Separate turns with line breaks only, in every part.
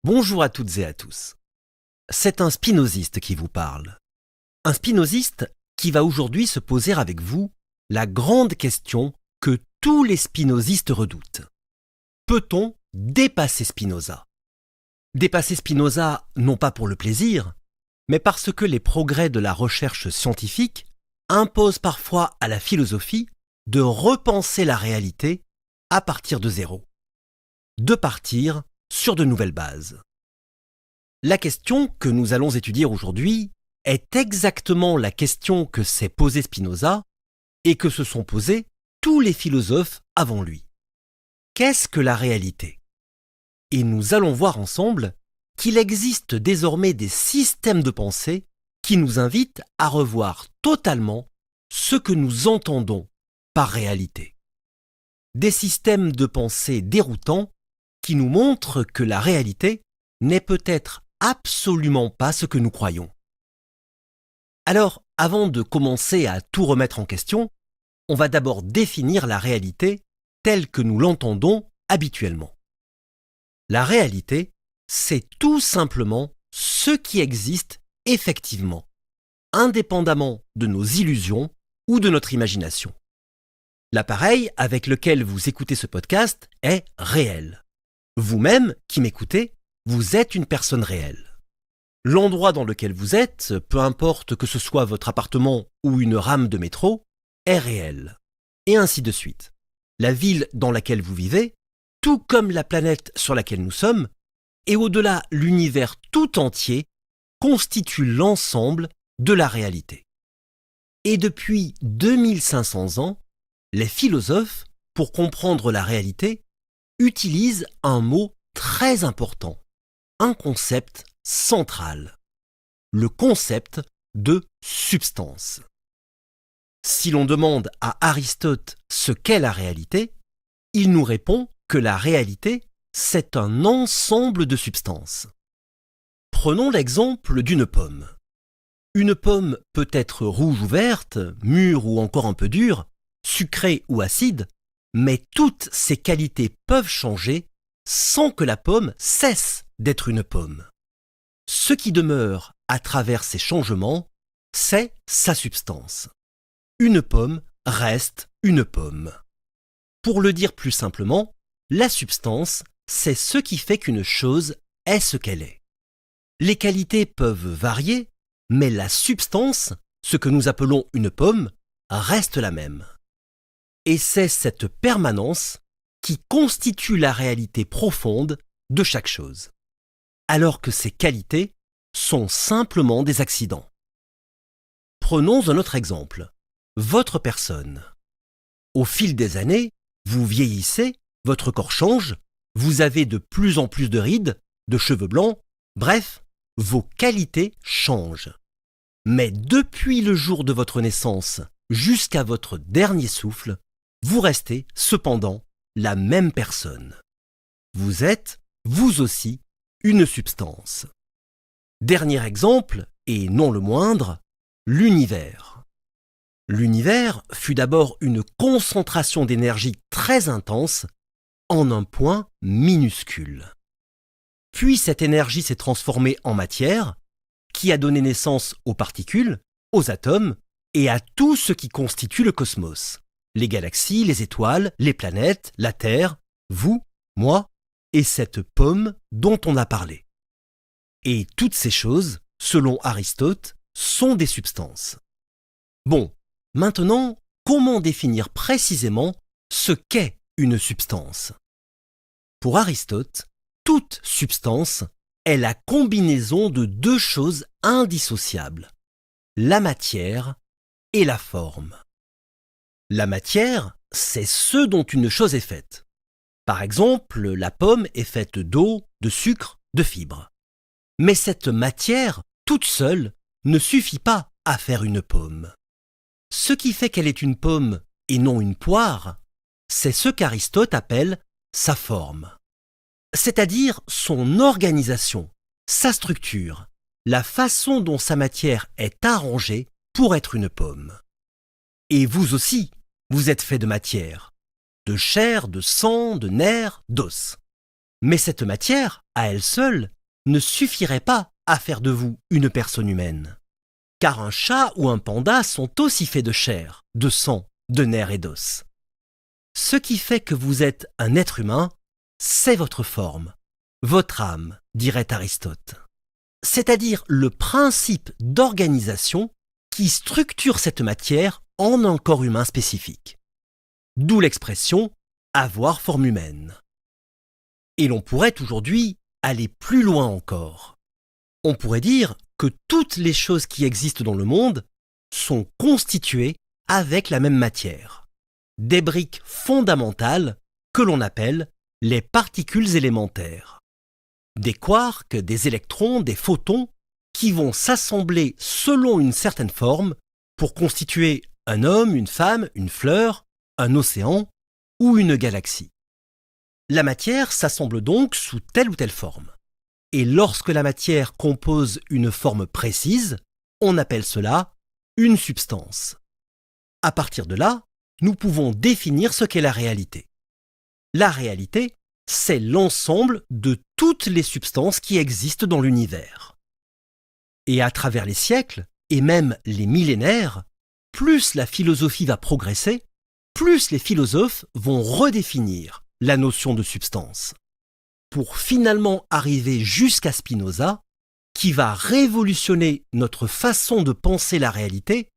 Bonjour à toutes et à tous. C'est un spinoziste qui vous parle. Un spinoziste qui va aujourd'hui se poser avec vous la grande question que tous les spinozistes redoutent. Peut-on dépasser Spinoza? Dépasser Spinoza non pas pour le plaisir, mais parce que les progrès de la recherche scientifique imposent parfois à la philosophie de repenser la réalité à partir de zéro, de partir sur de nouvelles bases. La question que nous allons étudier aujourd'hui est exactement la question que s'est posée Spinoza et que se sont posés tous les philosophes avant lui. Qu'est-ce que la réalité? Et nous allons voir ensemble qu'il existe désormais des systèmes de pensée qui nous invitent à revoir totalement ce que nous entendons par réalité. Des systèmes de pensée déroutants qui nous montrent que la réalité n'est peut-être absolument pas ce que nous croyons. Alors, avant de commencer à tout remettre en question, on va d'abord définir la réalité telle que nous l'entendons habituellement. La réalité, c'est tout simplement ce qui existe effectivement, indépendamment de nos illusions ou de notre imagination. L'appareil avec lequel vous écoutez ce podcast est réel. Vous-même qui m'écoutez, vous êtes une personne réelle. L'endroit dans lequel vous êtes, peu importe que ce soit votre appartement ou une rame de métro, est réel. Et ainsi de suite. La ville dans laquelle vous vivez, tout comme la planète sur laquelle nous sommes, et au-delà l'univers tout entier, constituent l'ensemble de la réalité. Et depuis 2500 ans, les philosophes, pour comprendre la réalité, utilisent un mot très important, un concept central, le concept de substance. Si l'on demande à Aristote ce qu'est la réalité, il nous répond que la réalité, c'est un ensemble de substances. Prenons l'exemple d'une pomme. Une pomme peut être rouge ou verte, mûre ou encore un peu dure, sucrée ou acide, mais toutes ces qualités peuvent changer sans que la pomme cesse d'être une pomme. Ce qui demeure à travers ces changements, c'est sa substance. Une pomme reste une pomme. Pour le dire plus simplement, la substance, c'est ce qui fait qu'une chose est ce qu'elle est. Les qualités peuvent varier, mais la substance, ce que nous appelons une pomme, reste la même. Et c'est cette permanence qui constitue la réalité profonde de chaque chose, alors que ces qualités sont simplement des accidents. Prenons un autre exemple, votre personne. Au fil des années, vous vieillissez, votre corps change, vous avez de plus en plus de rides, de cheveux blancs, bref, vos qualités changent. Mais depuis le jour de votre naissance jusqu'à votre dernier souffle, vous restez cependant la même personne. Vous êtes, vous aussi, une substance. Dernier exemple, et non le moindre, l'univers. L'univers fut d'abord une concentration d'énergie très intense en un point minuscule. Puis cette énergie s'est transformée en matière, qui a donné naissance aux particules, aux atomes et à tout ce qui constitue le cosmos. Les galaxies, les étoiles, les planètes, la Terre, vous, moi, et cette pomme dont on a parlé. Et toutes ces choses, selon Aristote, sont des substances. Bon, maintenant, comment définir précisément ce qu'est une substance? Pour Aristote, toute substance est la combinaison de deux choses indissociables, la matière et la forme. La matière, c'est ce dont une chose est faite. Par exemple, la pomme est faite d'eau, de sucre, de fibres. Mais cette matière, toute seule, ne suffit pas à faire une pomme. Ce qui fait qu'elle est une pomme et non une poire, c'est ce qu'Aristote appelle sa forme. C'est-à-dire son organisation, sa structure, la façon dont sa matière est arrangée pour être une pomme. Et vous aussi, vous êtes fait de matière, de chair, de sang, de nerfs, d'os. Mais cette matière, à elle seule, ne suffirait pas à faire de vous une personne humaine. Car un chat ou un panda sont aussi faits de chair, de sang, de nerfs et d'os. Ce qui fait que vous êtes un être humain, c'est votre forme, votre âme, dirait Aristote. C'est-à-dire le principe d'organisation qui structure cette matière en un corps humain spécifique. D'où l'expression « avoir forme humaine ». Et l'on pourrait aujourd'hui aller plus loin encore. On pourrait dire que toutes les choses qui existent dans le monde sont constituées avec la même matière. Des briques fondamentales que l'on appelle les particules élémentaires. Des quarks, des électrons, des photons qui vont s'assembler selon une certaine forme pour constituer un homme, une femme, une fleur, un océan ou une galaxie. La matière s'assemble donc sous telle ou telle forme. Et lorsque la matière compose une forme précise, on appelle cela une substance. À partir de là, nous pouvons définir ce qu'est la réalité. La réalité, c'est l'ensemble de toutes les substances qui existent dans l'univers. Et à travers les siècles, et même les millénaires, plus la philosophie va progresser, plus les philosophes vont redéfinir la notion de substance, pour finalement arriver jusqu'à Spinoza, qui va révolutionner notre façon de penser la réalité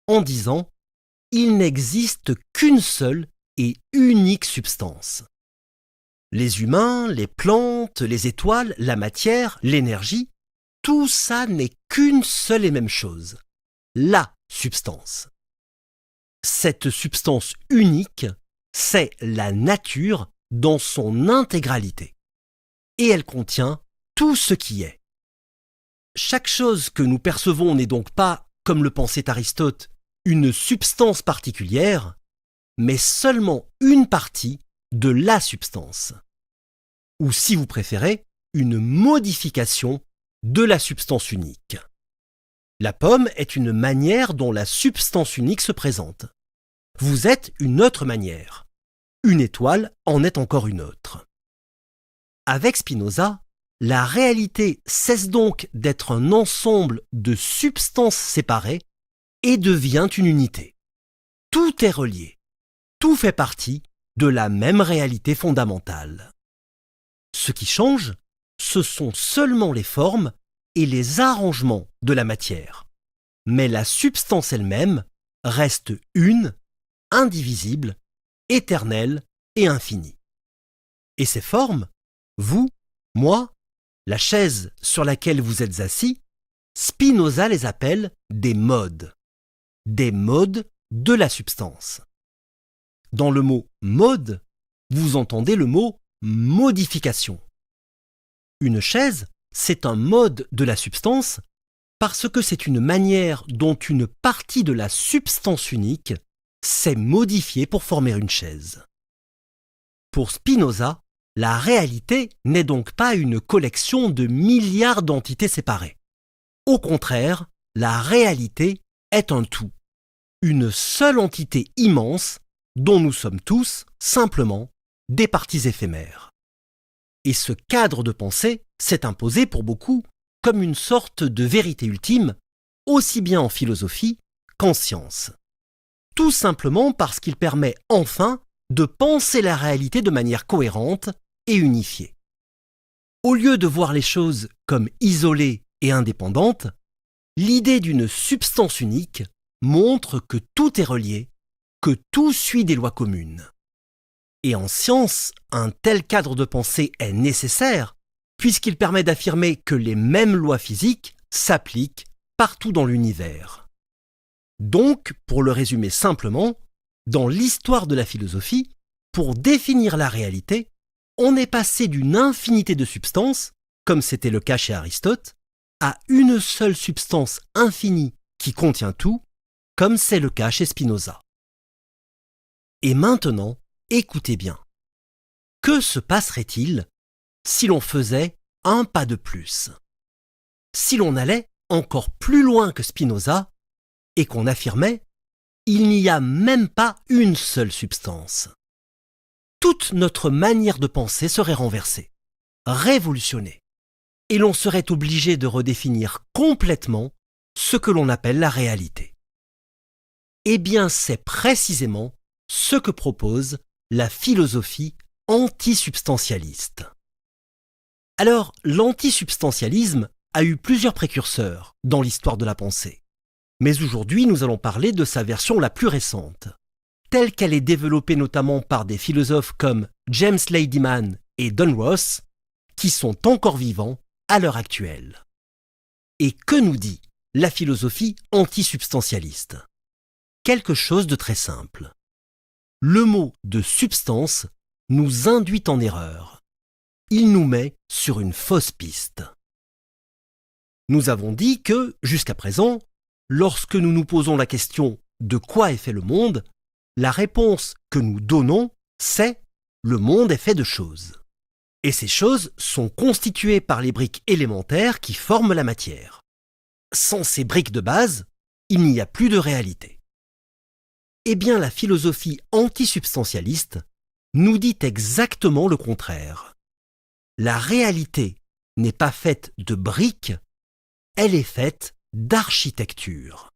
en disant « Il n'existe qu'une seule et unique substance ». Les humains, les plantes, les étoiles, la matière, l'énergie, tout ça n'est qu'une seule et même chose, la substance. Cette substance unique, c'est la nature dans son intégralité. Et elle contient tout ce qui est. Chaque chose que nous percevons n'est donc pas, comme le pensait Aristote, une substance particulière, mais seulement une partie de la substance. Ou si vous préférez, une modification de la substance unique. La pomme est une manière dont la substance unique se présente. Vous êtes une autre manière. Une étoile en est encore une autre. Avec Spinoza, la réalité cesse donc d'être un ensemble de substances séparées et devient une unité. Tout est relié. Tout fait partie de la même réalité fondamentale. Ce qui change, ce sont seulement les formes et les arrangements de la matière. Mais la substance elle-même reste une, indivisible, éternelle et infinie. Et ces formes, vous, moi, la chaise sur laquelle vous êtes assis, Spinoza les appelle des modes de la substance. Dans le mot mode, vous entendez le mot modification. Une chaise, c'est un mode de la substance parce que c'est une manière dont une partie de la substance unique s'est modifiée pour former une chaise. Pour Spinoza, la réalité n'est donc pas une collection de milliards d'entités séparées. Au contraire, la réalité est un tout, une seule entité immense dont nous sommes tous, simplement, des parties éphémères. Et ce cadre de pensée s'est imposé pour beaucoup comme une sorte de vérité ultime, aussi bien en philosophie qu'en science. Tout simplement parce qu'il permet enfin de penser la réalité de manière cohérente et unifiée. Au lieu de voir les choses comme isolées et indépendantes, l'idée d'une substance unique montre que tout est relié, que tout suit des lois communes. Et en science, un tel cadre de pensée est nécessaire puisqu'il permet d'affirmer que les mêmes lois physiques s'appliquent partout dans l'univers. Donc, pour le résumer simplement, dans l'histoire de la philosophie, pour définir la réalité, on est passé d'une infinité de substances, comme c'était le cas chez Aristote, à une seule substance infinie qui contient tout, comme c'est le cas chez Spinoza. Et maintenant, écoutez bien. Que se passerait-il si l'on faisait un pas de plus? Si l'on allait encore plus loin que Spinoza et qu'on affirmait « il n'y a même pas une seule substance ». Toute notre manière de penser serait renversée. révolutionner. Et l'on serait obligé de redéfinir complètement ce que l'on appelle la réalité. Eh bien, c'est précisément ce que propose la philosophie antisubstantialiste. Alors, l'antisubstantialisme a eu plusieurs précurseurs dans l'histoire de la pensée. Mais aujourd'hui, nous allons parler de sa version la plus récente, telle qu'elle est développée notamment par des philosophes comme James Ladyman et Don Ross, qui sont encore vivants à l'heure actuelle. Et que nous dit la philosophie antisubstantialiste? Quelque chose de très simple. Le mot de substance nous induit en erreur. Il nous met sur une fausse piste. Nous avons dit que, jusqu'à présent, lorsque nous nous posons la question de quoi est fait le monde, la réponse que nous donnons, c'est le monde est fait de choses. Et ces choses sont constituées par les briques élémentaires qui forment la matière. Sans ces briques de base, il n'y a plus de réalité. Eh bien, la philosophie antisubstantialiste nous dit exactement le contraire. La réalité n'est pas faite de briques, elle est faite d'architecture.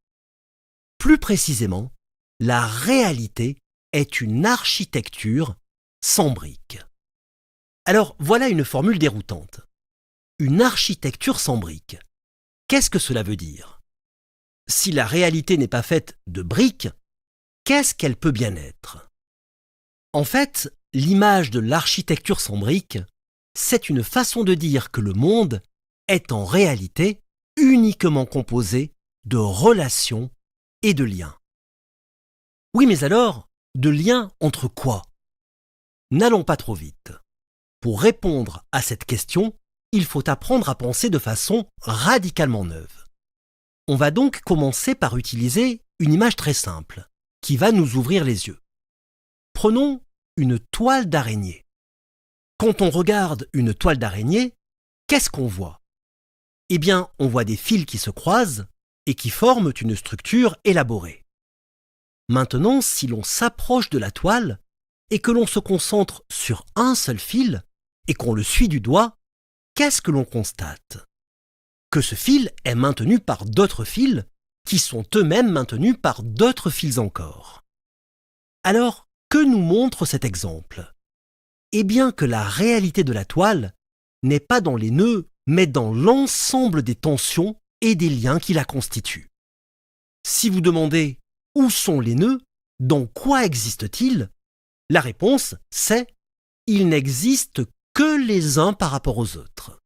Plus précisément, la réalité est une architecture sans briques. Alors voilà une formule déroutante. Une architecture sans briques. Qu'est-ce que cela veut dire? Si la réalité n'est pas faite de briques, qu'est-ce qu'elle peut bien être? En fait, l'image de l'architecture sans briques, c'est une façon de dire que le monde est en réalité uniquement composé de relations et de liens. Oui, mais alors, de liens entre quoi? N'allons pas trop vite. Pour répondre à cette question, il faut apprendre à penser de façon radicalement neuve. On va donc commencer par utiliser une image très simple, qui va nous ouvrir les yeux. Prenons une toile d'araignée. Quand on regarde une toile d'araignée, qu'est-ce qu'on voit? Eh bien, on voit des fils qui se croisent et qui forment une structure élaborée. Maintenant, si l'on s'approche de la toile et que l'on se concentre sur un seul fil et qu'on le suit du doigt, qu'est-ce que l'on constate? Que ce fil est maintenu par d'autres fils qui sont eux-mêmes maintenus par d'autres fils encore. Alors, que nous montre cet exemple? Eh bien que la réalité de la toile n'est pas dans les nœuds, mais dans l'ensemble des tensions et des liens qui la constituent. Si vous demandez où sont les nœuds, dans quoi existent-ils? La réponse, c'est ils n'existent que les uns par rapport aux autres.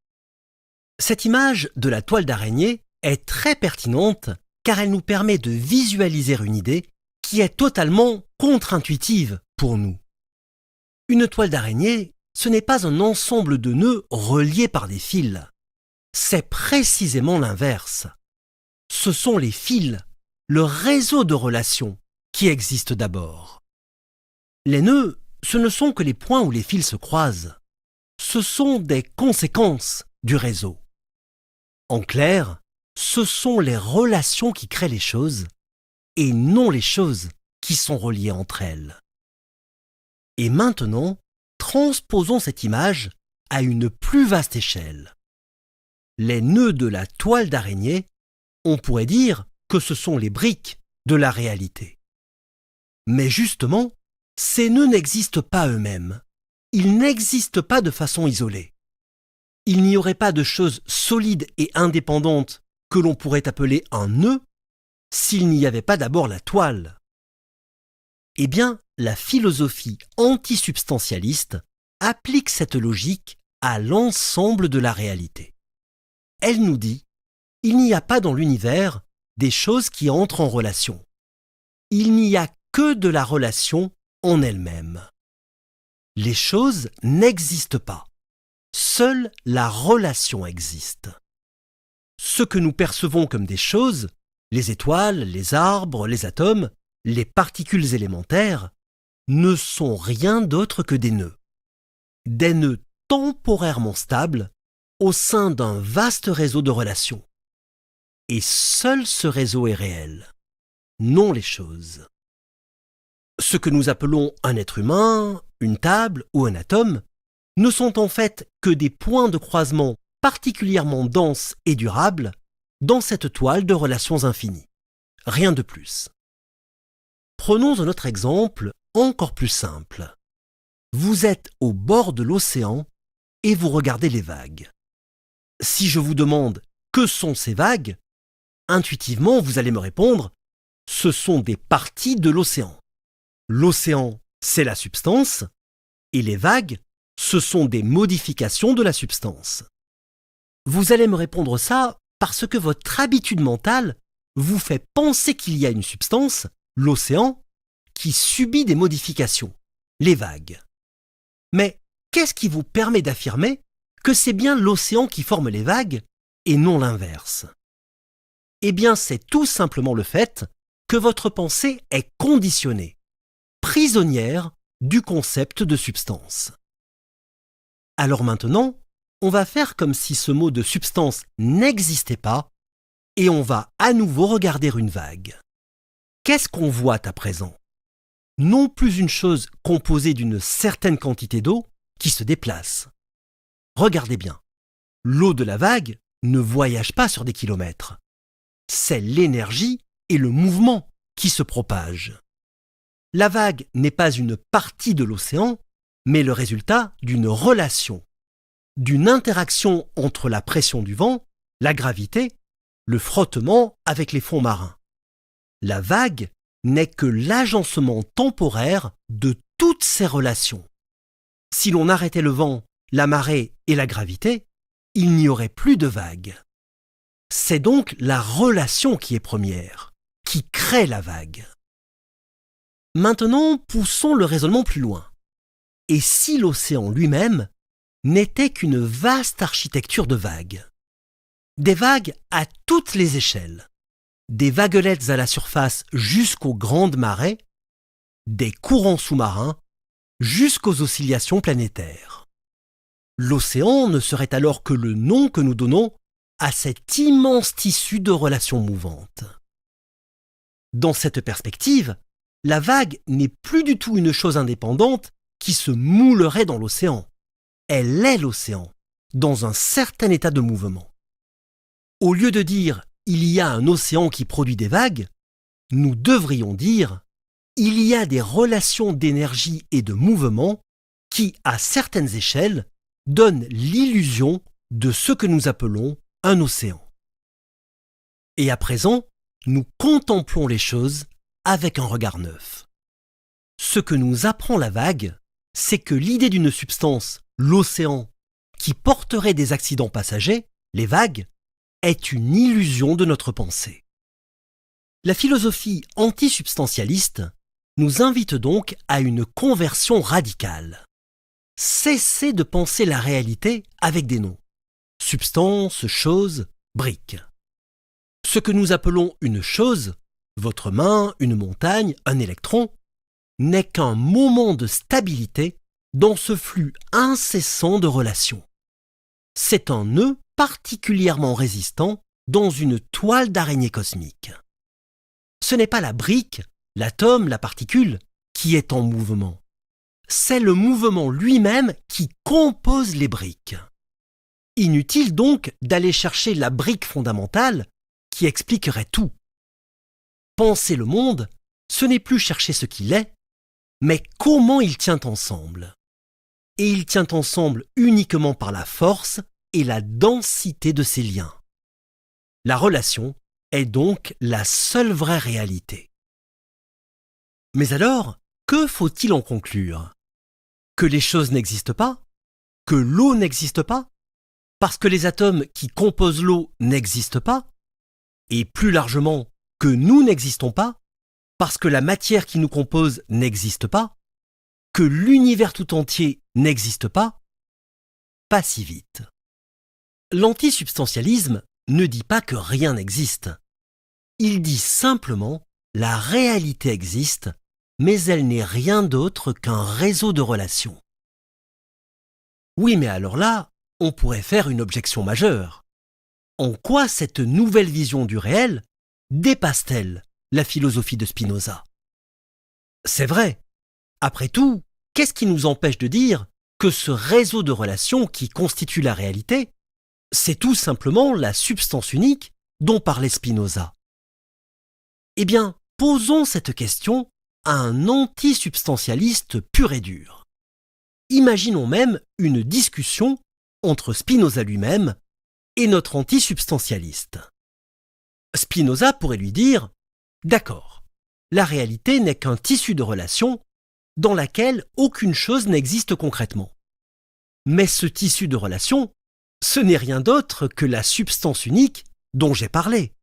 Cette image de la toile d'araignée est très pertinente car elle nous permet de visualiser une idée qui est totalement contre-intuitive pour nous. Une toile d'araignée, ce n'est pas un ensemble de nœuds reliés par des fils. C'est précisément l'inverse. Ce sont les fils, le réseau de relations qui existent d'abord. Les nœuds, ce ne sont que les points où les fils se croisent. Ce sont des conséquences du réseau. En clair, ce sont les relations qui créent les choses et non les choses qui sont reliées entre elles. Et maintenant, transposons cette image à une plus vaste échelle. Les nœuds de la toile d'araignée, on pourrait dire que ce sont les briques de la réalité. Mais justement, ces nœuds n'existent pas eux-mêmes. Ils n'existent pas de façon isolée. Il n'y aurait pas de chose solide et indépendante que l'on pourrait appeler un nœud s'il n'y avait pas d'abord la toile. Eh bien, la philosophie antisubstantialiste applique cette logique à l'ensemble de la réalité. Elle nous dit, il n'y a pas dans l'univers des choses qui entrent en relation. Il n'y a que de la relation en elle-même. Les choses n'existent pas. Seule la relation existe. Ce que nous percevons comme des choses, les étoiles, les arbres, les atomes, les particules élémentaires, ne sont rien d'autre que des nœuds. Des nœuds temporairement stables au sein d'un vaste réseau de relations. Et seul ce réseau est réel, non les choses. Ce que nous appelons un être humain, une table ou un atome ne sont en fait que des points de croisement particulièrement denses et durables dans cette toile de relations infinies. Rien de plus. Prenons un autre exemple encore plus simple. Vous êtes au bord de l'océan et vous regardez les vagues. Si je vous demande que sont ces vagues, intuitivement vous allez me répondre « ce sont des parties de l'océan ». L'océan, c'est la substance, et les vagues, ce sont des modifications de la substance. Vous allez me répondre ça parce que votre habitude mentale vous fait penser qu'il y a une substance, l'océan, qui subit des modifications, les vagues. Mais qu'est-ce qui vous permet d'affirmer que c'est bien l'océan qui forme les vagues et non l'inverse? Eh bien, c'est tout simplement le fait que votre pensée est conditionnée, prisonnière du concept de substance. Alors maintenant, on va faire comme si ce mot de substance n'existait pas et on va à nouveau regarder une vague. Qu'est-ce qu'on voit à présent? Non plus une chose composée d'une certaine quantité d'eau qui se déplace. Regardez bien, l'eau de la vague ne voyage pas sur des kilomètres. C'est l'énergie et le mouvement qui se propagent. La vague n'est pas une partie de l'océan, mais le résultat d'une relation, d'une interaction entre la pression du vent, la gravité, le frottement avec les fonds marins. La vague n'est que l'agencement temporaire de toutes ces relations. Si l'on arrêtait le vent, la marée et la gravité, il n'y aurait plus de vague. C'est donc la relation qui est première, qui crée la vague. Maintenant, poussons le raisonnement plus loin. Et si l'océan lui-même n'était qu'une vaste architecture de vagues? Des vagues à toutes les échelles, des vaguelettes à la surface jusqu'aux grandes marées, des courants sous-marins jusqu'aux oscillations planétaires. L'océan ne serait alors que le nom que nous donnons à cet immense tissu de relations mouvantes. Dans cette perspective, la vague n'est plus du tout une chose indépendante qui se moulerait dans l'océan. Elle est l'océan, dans un certain état de mouvement. Au lieu de dire « il y a un océan qui produit des vagues », nous devrions dire « il y a des relations d'énergie et de mouvement qui, à certaines échelles, donnent l'illusion de ce que nous appelons un océan. » Et à présent, nous contemplons les choses avec un regard neuf. Ce que nous apprend la vague, c'est que l'idée d'une substance, l'océan, qui porterait des accidents passagers, les vagues, est une illusion de notre pensée. La philosophie antisubstantialiste nous invite donc à une conversion radicale. Cessez de penser la réalité avec des noms. Substance, chose, brique. Ce que nous appelons une chose, votre main, une montagne, un électron, n'est qu'un moment de stabilité dans ce flux incessant de relations. C'est un nœud particulièrement résistant dans une toile d'araignée cosmique. Ce n'est pas la brique, l'atome, la particule qui est en mouvement. C'est le mouvement lui-même qui compose les briques. Inutile donc d'aller chercher la brique fondamentale qui expliquerait tout. Penser le monde, ce n'est plus chercher ce qu'il est, mais comment il tient ensemble. Et il tient ensemble uniquement par la force et la densité de ses liens. La relation est donc la seule vraie réalité. Mais alors, que faut-il en conclure? Que les choses n'existent pas? Que l'eau n'existe pas? Parce que les atomes qui composent l'eau n'existent pas? Et plus largement, que nous n'existons pas? Parce que la matière qui nous compose n'existe pas? Que l'univers tout entier n'existe pas? Pas si vite. L'antisubstantialisme ne dit pas que rien n'existe. Il dit simplement la réalité existe, mais elle n'est rien d'autre qu'un réseau de relations. Oui, mais alors là, on pourrait faire une objection majeure. En quoi cette nouvelle vision du réel dépasse-t-elle la philosophie de Spinoza? C'est vrai. Après tout, qu'est-ce qui nous empêche de dire que ce réseau de relations qui constitue la réalité, c'est tout simplement la substance unique dont parlait Spinoza. Eh bien, posons cette question à un antisubstantialiste pur et dur. Imaginons même une discussion entre Spinoza lui-même et notre antisubstantialiste. Spinoza pourrait lui dire « D'accord, la réalité n'est qu'un tissu de relations dans laquelle aucune chose n'existe concrètement. Mais ce tissu de relations, ce n'est rien d'autre que la substance unique dont j'ai parlé. »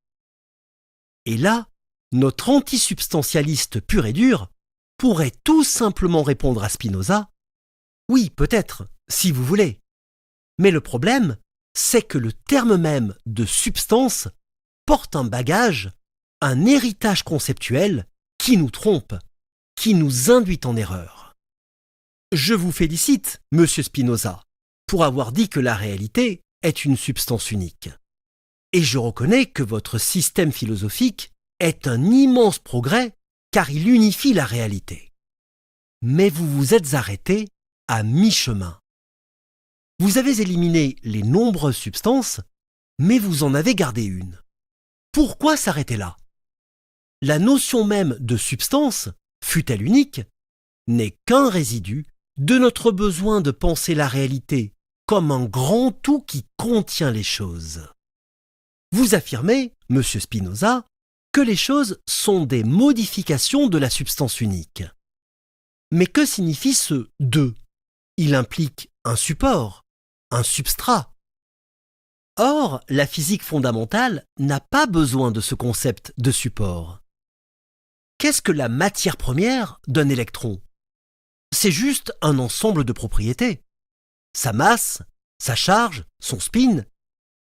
Et là, notre antisubstantialiste pur et dur pourrait tout simplement répondre à Spinoza « Oui, peut-être, si vous voulez. Mais le problème, c'est que le terme même de substance porte un bagage, un héritage conceptuel qui nous trompe, qui nous induit en erreur. Je vous félicite, monsieur Spinoza, pour avoir dit que la réalité est une substance unique. Et je reconnais que votre système philosophique est un immense progrès car il unifie la réalité. Mais vous vous êtes arrêté à mi-chemin. Vous avez éliminé les nombreuses substances, mais vous en avez gardé une. Pourquoi s'arrêter là? La notion même de substance, fût-elle unique, n'est qu'un résidu de notre besoin de penser la réalité comme un grand tout qui contient les choses. Vous affirmez, monsieur Spinoza, que les choses sont des modifications de la substance unique. Mais que signifie ce « de » ? Il implique un support, un substrat. Or, la physique fondamentale n'a pas besoin de ce concept de support. Qu'est-ce que la matière première d'un électron? C'est juste un ensemble de propriétés. Sa masse, sa charge, son spin,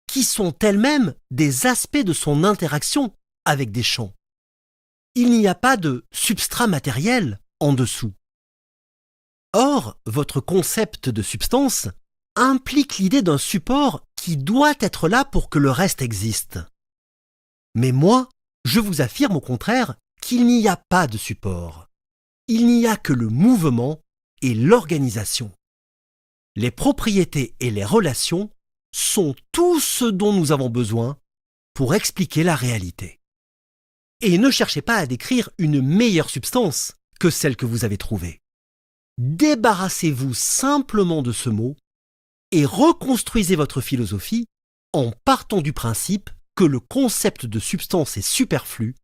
qui sont elles-mêmes des aspects de son interaction avec des champs. Il n'y a pas de substrat matériel en dessous. Or, votre concept de substance implique l'idée d'un support qui doit être là pour que le reste existe. Mais moi, je vous affirme au contraire qu'il n'y a pas de support. Il n'y a que le mouvement et l'organisation. Les propriétés et les relations sont tout ce dont nous avons besoin pour expliquer la réalité. Et ne cherchez pas à décrire une meilleure substance que celle que vous avez trouvée. Débarrassez-vous simplement de ce mot et reconstruisez votre philosophie en partant du principe que le concept de substance est superflu,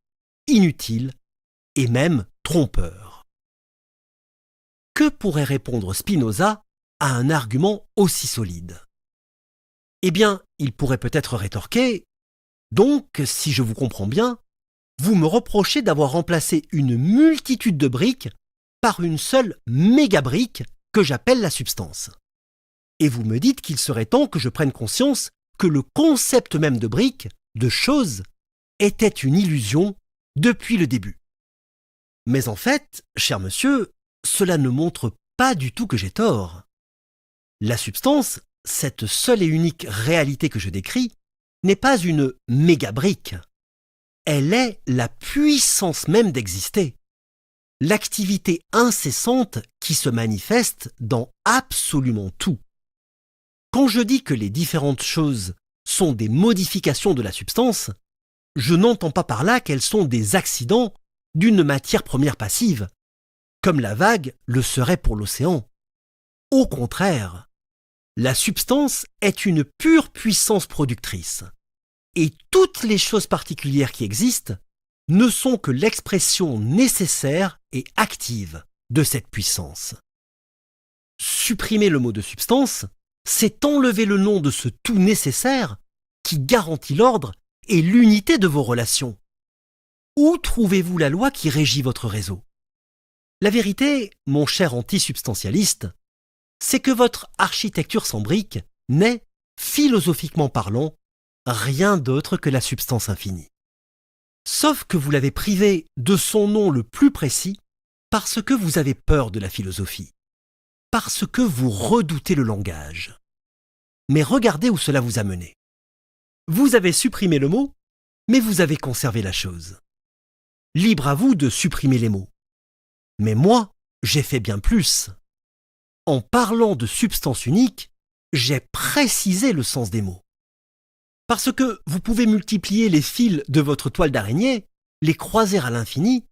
inutile et même trompeur. Que pourrait répondre Spinoza à un argument aussi solide? Eh bien, il pourrait peut-être rétorquer « Donc, si je vous comprends bien, vous me reprochez d'avoir remplacé une multitude de briques par une seule méga-brique que j'appelle la substance. Et vous me dites qu'il serait temps que je prenne conscience que le concept même de brique, de chose, était une illusion depuis le début. Mais en fait, cher monsieur, cela ne montre pas du tout que j'ai tort. La substance, cette seule et unique réalité que je décris, n'est pas une méga-brique. Elle est la puissance même d'exister. L'activité incessante qui se manifeste dans absolument tout. Quand je dis que les différentes choses sont des modifications de la substance, je n'entends pas par là qu'elles sont des accidents d'une matière première passive, comme la vague le serait pour l'océan. Au contraire, la substance est une pure puissance productrice, et toutes les choses particulières qui existent ne sont que l'expression nécessaire et active de cette puissance. Supprimer le mot de substance, c'est enlever le nom de ce tout nécessaire qui garantit l'ordre et l'unité de vos relations. Où trouvez-vous la loi qui régit votre réseau? La vérité, mon cher antisubstantialiste, c'est que votre architecture sans briques n'est, philosophiquement parlant, rien d'autre que la substance infinie. Sauf que vous l'avez privé de son nom le plus précis parce que vous avez peur de la philosophie, parce que vous redoutez le langage. Mais regardez où cela vous a mené. Vous avez supprimé le mot, mais vous avez conservé la chose. Libre à vous de supprimer les mots. Mais moi, j'ai fait bien plus. En parlant de substance unique, j'ai précisé le sens des mots. Parce que vous pouvez multiplier les fils de votre toile d'araignée, les croiser à l'infini,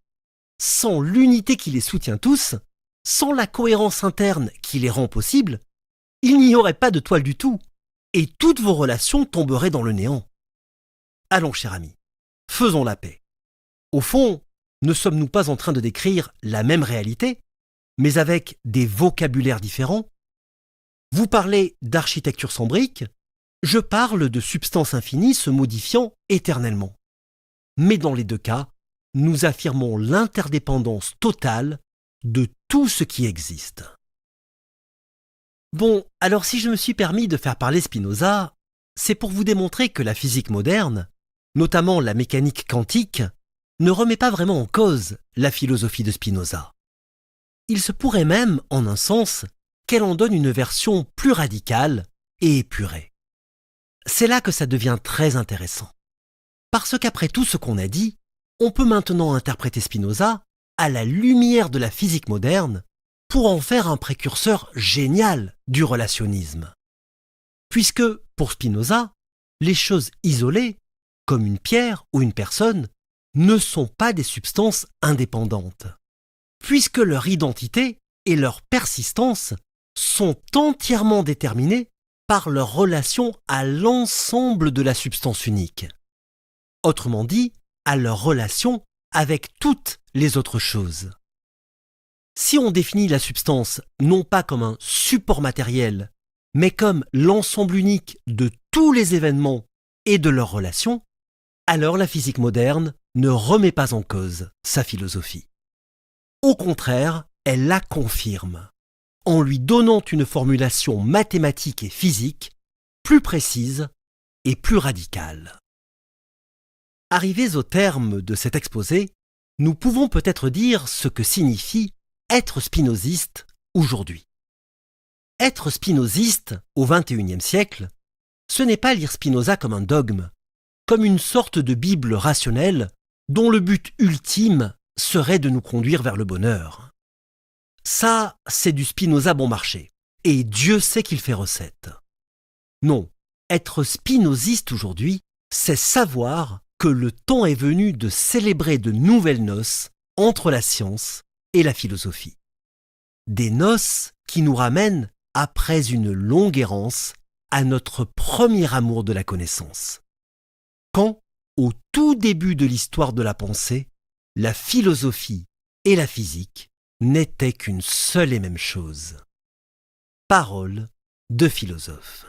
sans l'unité qui les soutient tous, sans la cohérence interne qui les rend possibles, il n'y aurait pas de toile du tout, et toutes vos relations tomberaient dans le néant. Allons, cher ami, faisons la paix. Au fond, ne sommes-nous pas en train de décrire la même réalité, mais avec des vocabulaires différents? Vous parlez d'architecture sans briques, je parle de substance infinie se modifiant éternellement. Mais dans les deux cas, nous affirmons l'interdépendance totale de tout ce qui existe. Bon, alors si je me suis permis de faire parler Spinoza, c'est pour vous démontrer que la physique moderne, notamment la mécanique quantique, ne remet pas vraiment en cause la philosophie de Spinoza. Il se pourrait même, en un sens, qu'elle en donne une version plus radicale et épurée. C'est là que ça devient très intéressant. Parce qu'après tout ce qu'on a dit, on peut maintenant interpréter Spinoza à la lumière de la physique moderne pour en faire un précurseur génial du relationnisme. Puisque, pour Spinoza, les choses isolées, comme une pierre ou une personne, ne sont pas des substances indépendantes, puisque leur identité et leur persistance sont entièrement déterminées par leur relation à l'ensemble de la substance unique. Autrement dit, à leur relation avec toutes les autres choses. Si on définit la substance non pas comme un support matériel, mais comme l'ensemble unique de tous les événements et de leurs relations, alors la physique moderne ne remet pas en cause sa philosophie. Au contraire, elle la confirme, en lui donnant une formulation mathématique et physique plus précise et plus radicale. Arrivés au terme de cet exposé, nous pouvons peut-être dire ce que signifie être spinoziste aujourd'hui. Être spinoziste au XXIe siècle, ce n'est pas lire Spinoza comme un dogme, comme une sorte de Bible rationnelle dont le but ultime serait de nous conduire vers le bonheur. Ça, c'est du Spinoza bon marché, et Dieu sait qu'il fait recette. Non, être spinoziste aujourd'hui, c'est savoir que le temps est venu de célébrer de nouvelles noces entre la science et la philosophie. Des noces qui nous ramènent, après une longue errance, à notre premier amour de la connaissance. Quand, au tout début de l'histoire de la pensée, la philosophie et la physique n'étaient qu'une seule et même chose. Parole de philosophe.